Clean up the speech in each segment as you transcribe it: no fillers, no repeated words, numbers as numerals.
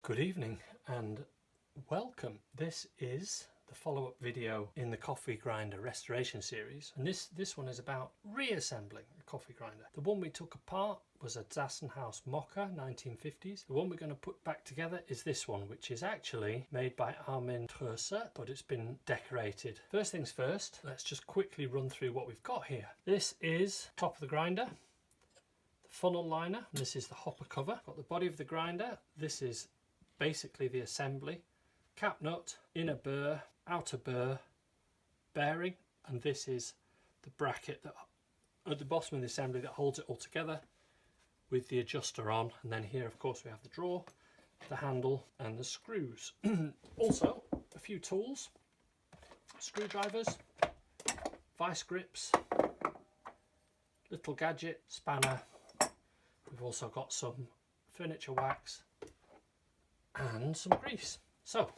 Good evening and welcome. This is the follow-up video in the coffee grinder restoration series, and this one is about reassembling a coffee grinder. The one we took apart was a Zassenhaus Mocha 1950s. The one we're going to put back together is this one, which is actually made by Armin Trösser, but it's been decorated. First things first, let's just quickly run through what we've got here. This is top of the grinder, the funnel liner, and this is the hopper cover. Got the body of the grinder. This is basically the assembly, cap nut, inner burr, outer burr, bearing, and this is the bracket that at the bottom of the assembly that holds it all together with the adjuster on. And then here of course we have the drawer, the handle and the screws. Also a few tools, screwdrivers, vice grips, little gadget, spanner. We've also got some furniture wax and some grease. So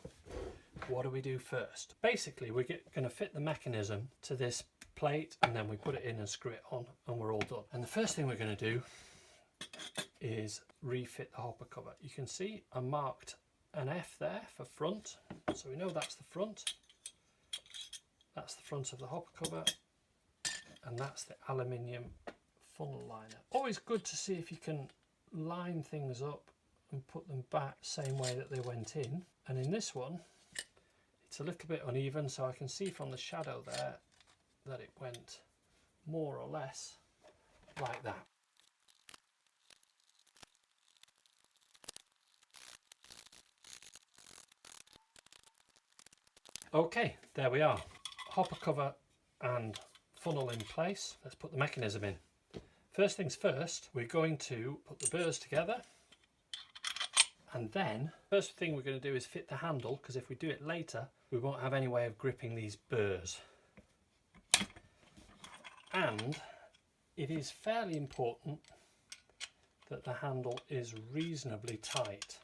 what do we do first? Basically we're going to fit the mechanism to this plate and then we put it in and screw it on and we're all done. And the first thing we're going to do is refit the hopper cover. You can see I marked an F there for front, so we know that's the front. That's the front of the hopper cover, and that's the aluminium funnel liner. Always good to see if you can line things up and put them back the same way that they went in. And in this one it's a little bit uneven, so I can see from the shadow there that it went more or less like that. Okay, there we are. Hopper cover and funnel in place. Let's put the mechanism in. First things first, we're going to put the burrs together. And then, first thing we're going to do is fit the handle, because if we do it later, we won't have any way of gripping these burrs. And it is fairly important that the handle is reasonably tight.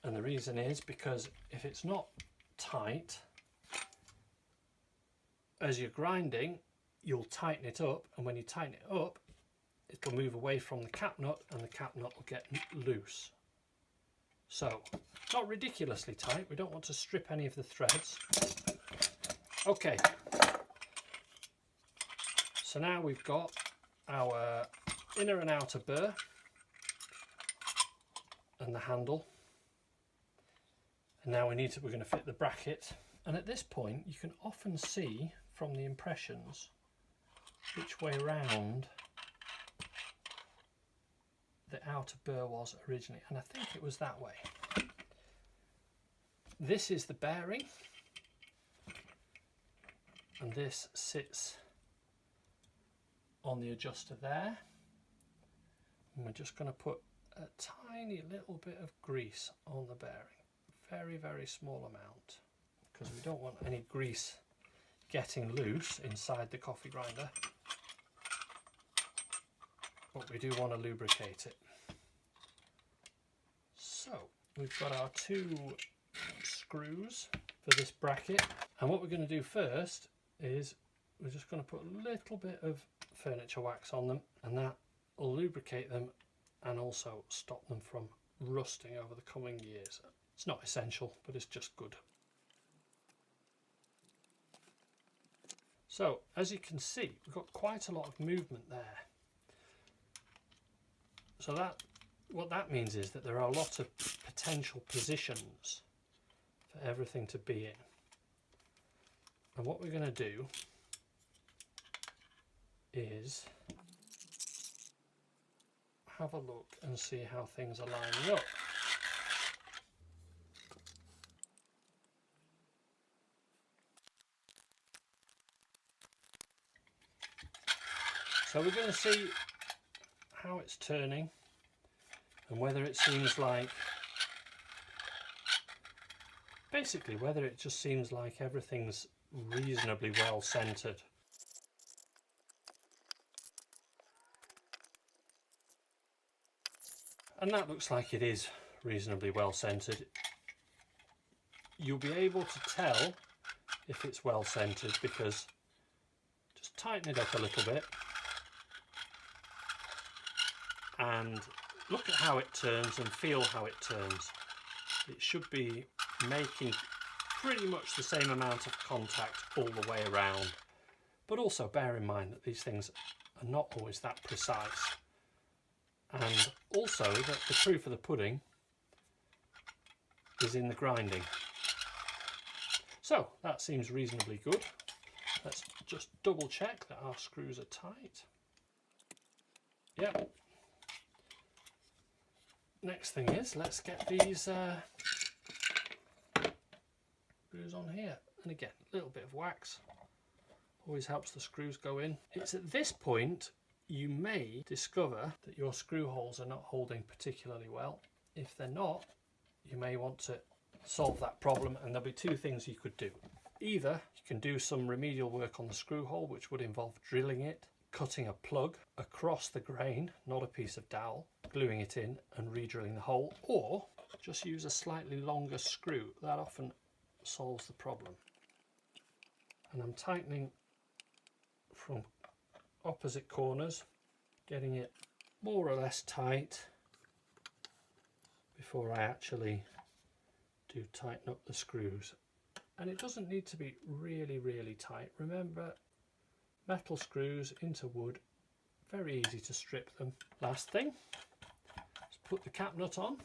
And the reason is because if it's not tight, as you're grinding, you'll tighten it up, and when you tighten it up, it'll move away from the cap nut and the cap nut will get loose. So, not ridiculously tight, we don't want to strip any of the threads. Okay, so now we've got our inner and outer burr and the handle, and now we're going to fit the bracket. And at this point you can often see from the impressions which way round the outer burr was originally, and I think it was that way. This is the bearing, and this sits on the adjuster there, and we're just going to put a tiny little bit of grease on the bearing, very small amount, because we don't want any grease getting loose inside the coffee grinder, but we do want to lubricate it. So we've got our two screws for this bracket, and what we're going to do first is we're just going to put a little bit of furniture wax on them, and that will lubricate them and also stop them from rusting over the coming years. It's not essential, but it's just good. So as you can see, we've got quite a lot of movement there. So what that means is that there are a lot of potential positions for everything to be in. And what we're going to do is have a look and see how things are lining up. So we're going to see how it's turning and whether it seems like, basically whether it just seems like everything's reasonably well centered. And that looks like it is reasonably well centered. You'll be able to tell if it's well centered because just tighten it up a little bit and look at how it turns and feel how it turns. It should be making pretty much the same amount of contact all the way around. But also bear in mind that these things are not always that precise. And also that the proof of the pudding is in the grinding. So that seems reasonably good. Let's just double check that our screws are tight. Yep. Next thing is, let's get these screws on here. And again, a little bit of wax always helps the screws go in. It's at this point you may discover that your screw holes are not holding particularly well. If they're not, you may want to solve that problem, and there'll be two things you could do. Either you can do some remedial work on the screw hole, which would involve drilling it, cutting a plug across the grain, not a piece of dowel, gluing it in and re-drilling the hole, or just use a slightly longer screw. That often solves the problem. And I'm tightening from opposite corners, getting it more or less tight before I actually do tighten up the screws. And it doesn't need to be really tight. Remember, metal screws into wood, very easy to strip them. Last thing, let's put the cap nut on,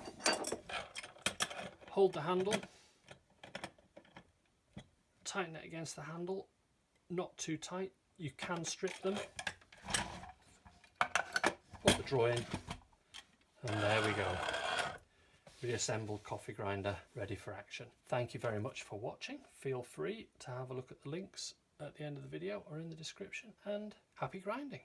hold the handle, tighten it against the handle, not too tight. You can strip them. Put the drawer in, and there we go. Reassembled coffee grinder ready for action. Thank you very much for watching. Feel free to have a look at the links at the end of the video or in the description, and happy grinding.